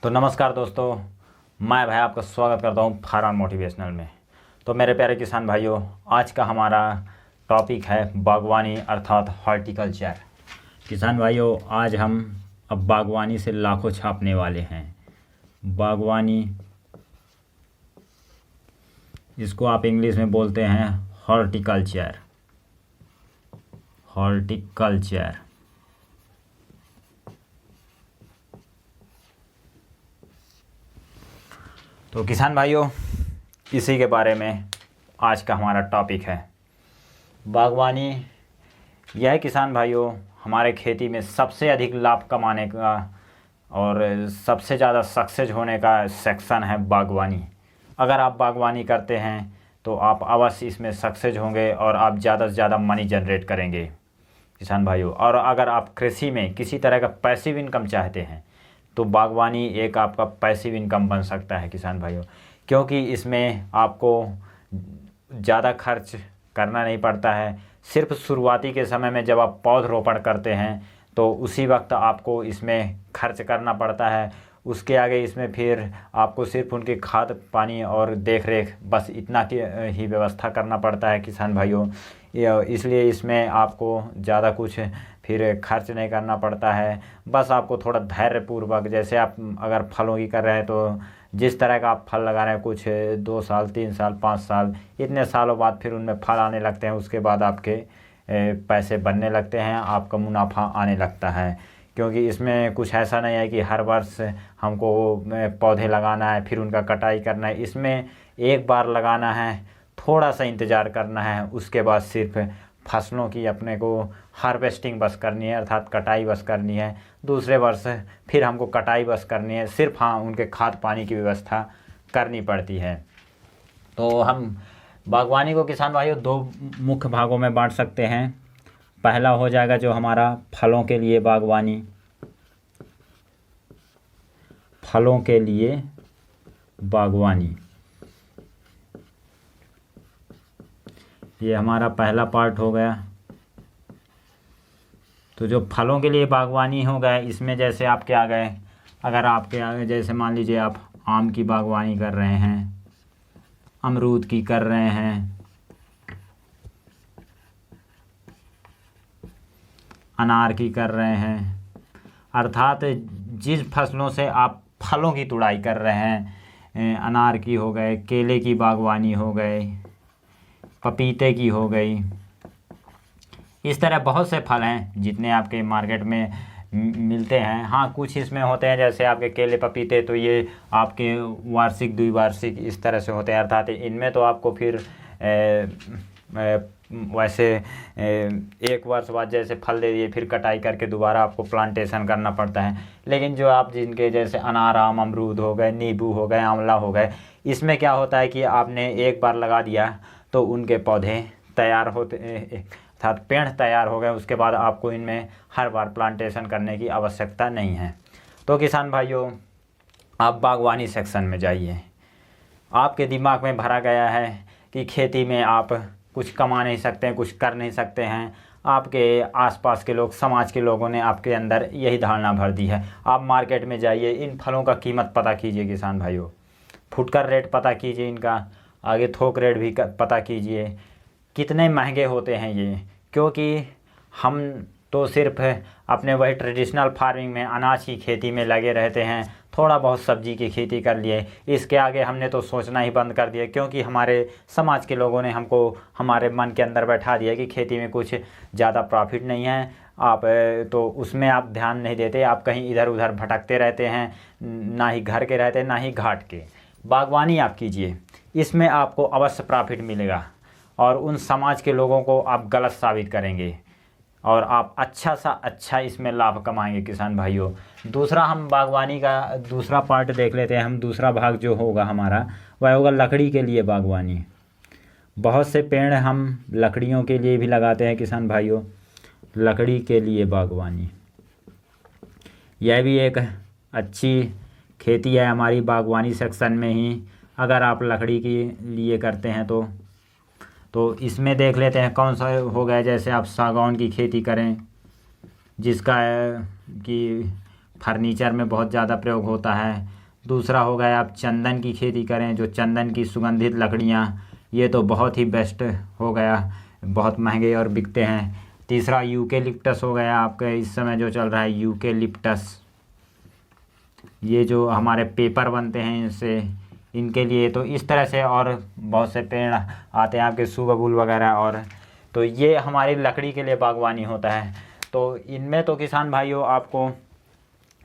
तो नमस्कार दोस्तों, मैं भाई आपका स्वागत करता हूँ फार्मर मोटिवेशनल में। तो मेरे प्यारे किसान भाइयों, आज का हमारा टॉपिक है बागवानी अर्थात हॉर्टिकल्चर। किसान भाइयों, आज हम अब बागवानी से लाखों छापने वाले हैं। बागवानी, इसको आप इंग्लिश में बोलते हैं हॉर्टिकल्चर। हॉर्टिकल्चर तो किसान भाइयों, इसी के बारे में आज का हमारा टॉपिक है। बागवानी यह किसान भाइयों हमारे खेती में सबसे अधिक लाभ कमाने का और सबसे ज़्यादा सक्सेस होने का सेक्शन है बागवानी। अगर आप बागवानी करते हैं तो आप अवश्य इसमें सक्सेस होंगे और आप ज़्यादा से ज़्यादा मनी जनरेट करेंगे किसान भाइयों। और अगर आप कृषि में किसी तरह का पैसिव इनकम चाहते हैं तो बागवानी एक आपका पैसिव इनकम बन सकता है किसान भाइयों, क्योंकि इसमें आपको ज़्यादा खर्च करना नहीं पड़ता है। सिर्फ शुरुआती के समय में जब आप पौधरोपण करते हैं तो उसी वक्त आपको इसमें खर्च करना पड़ता है। उसके आगे इसमें फिर आपको सिर्फ उनके खाद पानी और देख रेख बस इतना की ही व्यवस्था करना पड़ता है किसान भाइयों। इसलिए इसमें आपको ज़्यादा कुछ फिर खर्च नहीं करना पड़ता है। बस आपको थोड़ा धैर्यपूर्वक, जैसे आप अगर फलों की कर रहे हैं तो जिस तरह का आप फल लगा रहे हैं, कुछ 2 साल 3 साल 5 साल इतने सालों बाद फिर उनमें फल आने लगते हैं। उसके बाद आपके पैसे बनने लगते हैं, आपका मुनाफा आने लगता है। क्योंकि इसमें कुछ ऐसा नहीं है कि हर वर्ष हमको पौधे लगाना है फिर उनका कटाई करना है। इसमें एक बार लगाना है, थोड़ा सा इंतज़ार करना है, उसके बाद सिर्फ फसलों की अपने को हार्वेस्टिंग बस करनी है, अर्थात कटाई बस करनी है। दूसरे वर्ष फिर हमको कटाई बस करनी है, सिर्फ हाँ उनके खाद पानी की व्यवस्था करनी पड़ती है। तो हम बागवानी को किसान भाइयों 2 मुख्य भागों में बांट सकते हैं। पहला हो जाएगा जो हमारा फलों के लिए बागवानी, फलों के लिए बागवानी, ये हमारा पहला पार्ट हो गया। तो जो फलों के लिए बागवानी हो गए, इसमें जैसे आपके आ गए, अगर आपके आगे जैसे मान लीजिए आप आम की बागवानी कर रहे हैं, अमरूद की कर रहे हैं, अनार की कर रहे हैं, अर्थात जिस फसलों से आप फलों की तुड़ाई कर रहे हैं, अनार की हो गए, केले की बागवानी हो गए, पपीते की हो गई, इस तरह बहुत से फल हैं जितने आपके मार्केट में मिलते हैं। हाँ, कुछ इसमें होते हैं जैसे आपके केले पपीते, तो ये आपके वार्षिक द्विवार्षिक इस तरह से होते हैं। अर्थात इनमें तो आपको फिर वैसे 1 वर्ष बाद जैसे फल दे दिए फिर कटाई करके दोबारा आपको प्लांटेशन करना पड़ता है। लेकिन जो आप जिनके जैसे अनार आम अमरूद हो गए, नींबू हो गए, आंवला हो गए, इसमें क्या होता है कि आपने एक बार लगा दिया तो उनके पौधे तैयार होते, अर्थात पेड़ तैयार हो गए। उसके बाद आपको इनमें हर बार प्लांटेशन करने की आवश्यकता नहीं है। तो किसान भाइयों, आप बागवानी सेक्शन में जाइए। आपके दिमाग में भरा गया है कि खेती में आप कुछ कमा नहीं सकते हैं, कुछ कर नहीं सकते हैं। आपके आसपास के लोग, समाज के लोगों ने आपके अंदर यही धारणा भर दी है। आप मार्केट में जाइए, इन फलों का कीमत पता कीजिए किसान भाइयों, फुटकर रेट पता कीजिए, इनका आगे थोक रेट भी पता कीजिए कितने महंगे होते हैं ये। क्योंकि हम तो सिर्फ अपने वही ट्रेडिशनल फार्मिंग में, अनाज की खेती में लगे रहते हैं, थोड़ा बहुत सब्जी की खेती कर लिए, इसके आगे हमने तो सोचना ही बंद कर दिया। क्योंकि हमारे समाज के लोगों ने हमको हमारे मन के अंदर बैठा दिया कि खेती में कुछ ज़्यादा प्रॉफिट नहीं है, आप तो उसमें आप ध्यान नहीं देते, आप कहीं इधर उधर भटकते रहते हैं, ना ही घर के रहते ना ही घाट के। बागवानी आप कीजिए, इसमें आपको अवश्य प्रॉफिट मिलेगा और उन समाज के लोगों को आप गलत साबित करेंगे और आप अच्छा सा अच्छा इसमें लाभ कमाएंगे किसान भाइयों। दूसरा, हम बागवानी का दूसरा पार्ट देख लेते हैं। हम दूसरा भाग जो होगा हमारा वह होगा लकड़ी के लिए बागवानी। बहुत से पेड़ हम लकड़ियों के लिए भी लगाते हैं किसान भाइयों। लकड़ी के लिए बागवानी, यह भी एक अच्छी खेती है हमारी बागवानी सेक्शन में ही। अगर आप लकड़ी के लिए करते हैं तो इसमें देख लेते हैं कौन सा हो गया। जैसे आप सागौन की खेती करें, जिसका कि फर्नीचर में बहुत ज़्यादा प्रयोग होता है। दूसरा हो गया आप चंदन की खेती करें, जो चंदन की सुगंधित लकड़ियाँ, ये तो बहुत ही बेस्ट हो गया, बहुत महंगे और बिकते हैं। तीसरा यूकेलिप्टस हो गया आपका, इस समय जो चल रहा है यूकेलिप्टस, ये जो हमारे पेपर बनते हैं इनसे, इनके लिए तो इस तरह से और बहुत से पेड़ आते हैं आपके सुबबुल वगैरह। और तो ये हमारी लकड़ी के लिए बागवानी होता है। तो इनमें तो किसान भाइयों आपको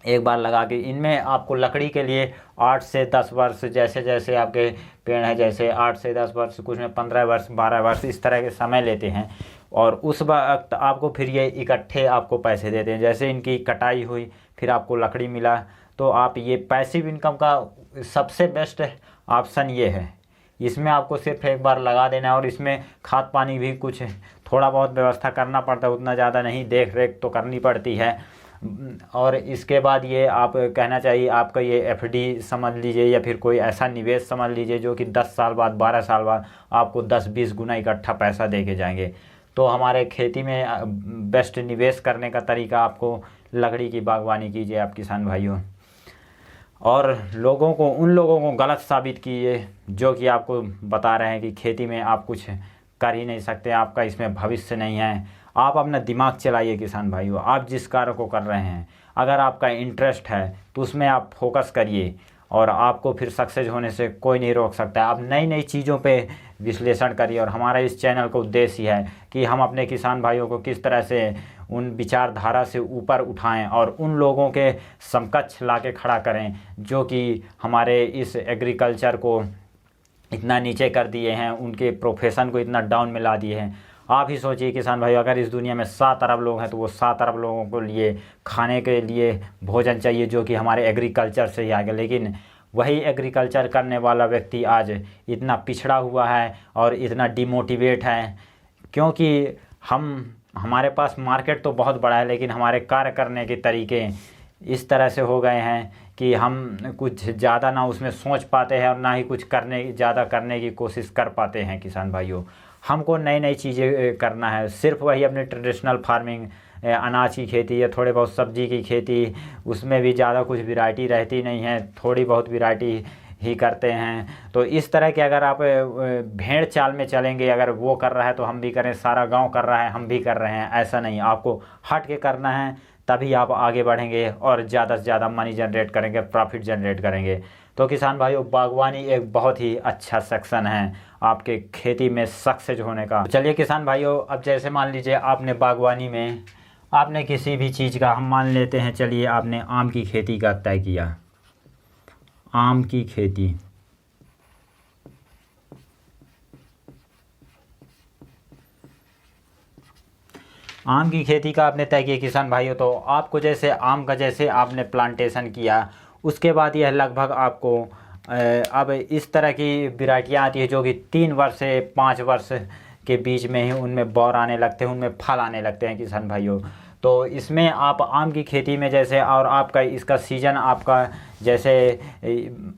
एक बार लगा के, इनमें आपको लकड़ी के लिए 8 से 10 वर्ष, जैसे जैसे आपके पेड़ हैं, जैसे 8 से 10 वर्ष, कुछ में 15 वर्ष 12 वर्ष इस तरह के समय लेते हैं। और उस वक्त आपको फिर ये इकट्ठे आपको पैसे देते हैं। जैसे इनकी कटाई हुई, फिर आपको लकड़ी मिला, तो आप ये पैसिव इनकम का सबसे बेस्ट ऑप्शन ये है। इसमें आपको सिर्फ एक बार लगा देना है, और इसमें खाद पानी भी कुछ थोड़ा बहुत व्यवस्था करना पड़ता है, उतना ज़्यादा नहीं, देख रेख तो करनी पड़ती है। और इसके बाद ये आप कहना चाहिए आपका ये एफडी समझ लीजिए, या फिर कोई ऐसा निवेश समझ लीजिए जो कि 10 साल बाद 12 साल बाद आपको 10-20 गुना इकट्ठा पैसा दे के जाएंगे। तो हमारे खेती में बेस्ट निवेश करने का तरीका आपको लकड़ी की बागवानी कीजिए आप किसान भाइयों। और लोगों को, उन लोगों को गलत साबित कीजिए जो कि आपको बता रहे हैं कि खेती में आप कुछ कर ही नहीं सकते, आपका इसमें भविष्य नहीं है। आप अपना दिमाग चलाइए किसान भाइयों। आप जिस कार्य को कर रहे हैं, अगर आपका इंटरेस्ट है तो उसमें आप फोकस करिए, और आपको फिर सक्सेस होने से कोई नहीं रोक सकता। आप नई नई चीज़ों पे विश्लेषण करिए। और हमारा इस चैनल का उद्देश्य है कि हम अपने किसान भाइयों को किस तरह से उन विचारधारा से ऊपर उठाएं और उन लोगों के समकक्ष ला के खड़ा करें जो कि हमारे इस एग्रीकल्चर को इतना नीचे कर दिए हैं, उनके प्रोफेशन को इतना डाउन में ला दिए हैं। आप ही सोचिए किसान भाई, अगर इस दुनिया में 7 अरब लोग हैं तो वो 7 अरब लोगों को लिए खाने के लिए भोजन चाहिए जो कि हमारे एग्रीकल्चर से ही आएगा। लेकिन वही एग्रीकल्चर करने वाला व्यक्ति आज इतना पिछड़ा हुआ है और इतना डिमोटिवेट है, क्योंकि हमारे पास मार्केट तो बहुत बड़ा है, लेकिन हमारे कार्य करने के तरीके इस तरह से हो गए हैं कि हम कुछ ज़्यादा ना उसमें सोच पाते हैं और ना ही कुछ ज़्यादा करने की कोशिश कर पाते हैं। किसान भाइयों, हमको नई नई चीज़ें करना है। सिर्फ वही अपने ट्रेडिशनल फार्मिंग, अनाज की खेती या थोड़े बहुत सब्जी की खेती, उसमें भी ज़्यादा कुछ वैरायटी रहती नहीं है, थोड़ी बहुत वैरायटी ही करते हैं। तो इस तरह के अगर आप भेड़ चाल में चलेंगे, अगर वो कर रहा है तो हम भी करें, सारा गांव कर रहा है हम भी कर रहे हैं, ऐसा नहीं। आपको हट के करना है, तभी आप आगे बढ़ेंगे और ज़्यादा से ज़्यादा मनी जनरेट करेंगे, प्रॉफिट जनरेट करेंगे। तो किसान भाइयों, बागवानी एक बहुत ही अच्छा सेक्शन है आपके खेती में सक्सेस होने का। चलिए किसान भाइयों, अब जैसे मान लीजिए आपने बागवानी में आपने किसी भी चीज़ का, हम मान लेते हैं, चलिए आपने आम की खेती का तय किया, आम की खेती। आम की खेती का आपने तय किया किसान भाइयों, तो आपको जैसे आम का जैसे आपने प्लांटेशन किया, उसके बाद यह लगभग आपको अब इस तरह की वैरायटियाँ आती है जो कि 3 वर्ष से 5 वर्ष के बीच में ही उनमें बौर आने लगते हैं, उनमें फल आने लगते हैं किसान भाइयों। तो इसमें आप आम की खेती में जैसे, और आपका इसका सीज़न आपका जैसे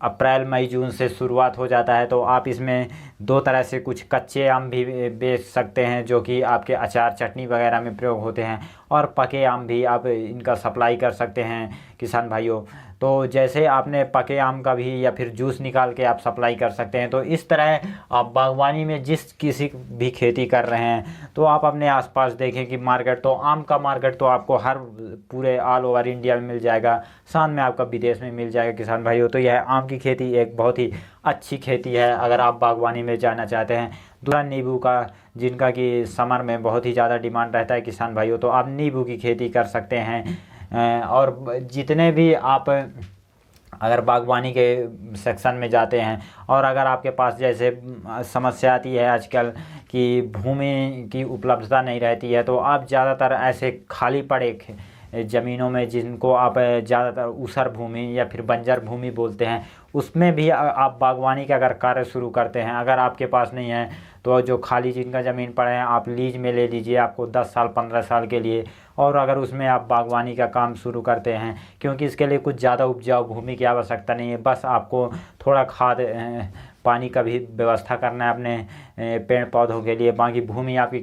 अप्रैल मई जून से शुरुआत हो जाता है, तो आप इसमें 2 तरह से कुछ कच्चे आम भी बेच सकते हैं जो कि आपके अचार चटनी वगैरह में प्रयोग होते हैं, और पके आम भी आप इनका सप्लाई कर सकते हैं किसान भाइयों। तो जैसे आपने पके आम का भी या फिर जूस निकाल के आप सप्लाई कर सकते हैं। तो इस तरह आप बागवानी में जिस किसी भी खेती कर रहे हैं, तो आप अपने आसपास देखें कि मार्केट, तो आम का मार्केट तो आपको हर पूरे ऑल ओवर इंडिया में मिल जाएगा, साथ में आपका विदेश में मिल जाएगा किसान भाइयों। तो यह आम की खेती एक बहुत ही अच्छी खेती है अगर आप बागवानी में जाना चाहते हैं। दूसरा नींबू का, जिनका कि समर में बहुत ही ज़्यादा डिमांड रहता है किसान भाइयों, तो आप नींबू की खेती कर सकते हैं। और जितने भी आप अगर बागवानी के सेक्शन में जाते हैं, और अगर आपके पास जैसे समस्या आती है आजकल कि भूमि की उपलब्धता नहीं रहती है, तो आप ज़्यादातर ऐसे खाली पड़े ज़मीनों में, जिनको आप ज़्यादातर ऊसर भूमि या फिर बंजर भूमि बोलते हैं, उसमें भी आप बागवानी का अगर कार्य शुरू करते हैं। अगर आपके पास नहीं है तो जो खाली जिनका ज़मीन पड़े हैं आप लीज में ले लीजिए, आपको 10 साल 15 साल के लिए, और अगर उसमें आप बागवानी का काम शुरू करते हैं, क्योंकि इसके लिए कुछ ज़्यादा उपजाऊ भूमि की आवश्यकता नहीं है, बस आपको थोड़ा खाद पानी का भी व्यवस्था करना है अपने पेड़ पौधों के लिए। बाकी भूमि आपकी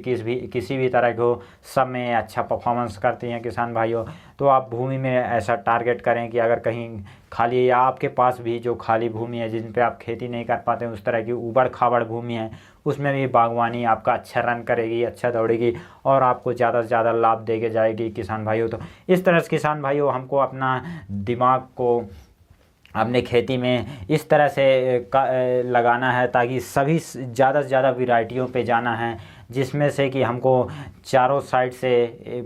किसी भी तरह की हो, सब में अच्छा परफॉर्मेंस करती हैं किसान भाइयों। तो आप भूमि में ऐसा टारगेट करें कि अगर कहीं खाली, या आपके पास भी जो खाली भूमि है जिन पे आप खेती नहीं कर पाते हैं, उस तरह की ऊबड़ खाबड़ भूमि है, उसमें भी बागवानी आपका अच्छा रन करेगी, अच्छा दौड़ेगी और आपको ज़्यादा से ज़्यादा लाभ दे के जाएगी किसान भाइयों। तो इस तरह से किसान भाइयों हमको अपना दिमाग को अपने खेती में इस तरह से लगाना है ताकि सभी ज़्यादा से ज़्यादा वैरायटियों पे जाना है, जिसमें से कि हमको चारों साइड से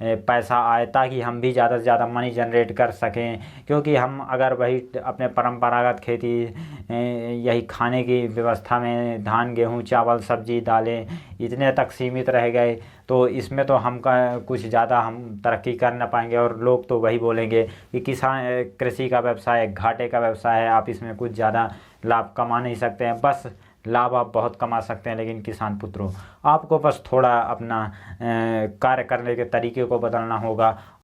पैसा आए, ताकि हम भी ज़्यादा से ज़्यादा मनी जनरेट कर सकें। क्योंकि हम अगर वही अपने परंपरागत खेती यही खाने की व्यवस्था में धान गेहूँ चावल सब्जी दालें इतने तक सीमित रह गए, तो इसमें तो हम कुछ ज़्यादा हम तरक्की कर ना पाएंगे। और लोग तो वही बोलेंगे कि किसान कृषि का व्यवसाय घाटे का व्यवसाय है, आप इसमें कुछ ज़्यादा लाभ कमा नहीं सकते हैं। बस लाभ आप बहुत कमा सकते हैं, लेकिन किसान पुत्रों आपको बस थोड़ा अपना कार्य करने के तरीके को बदलना होगा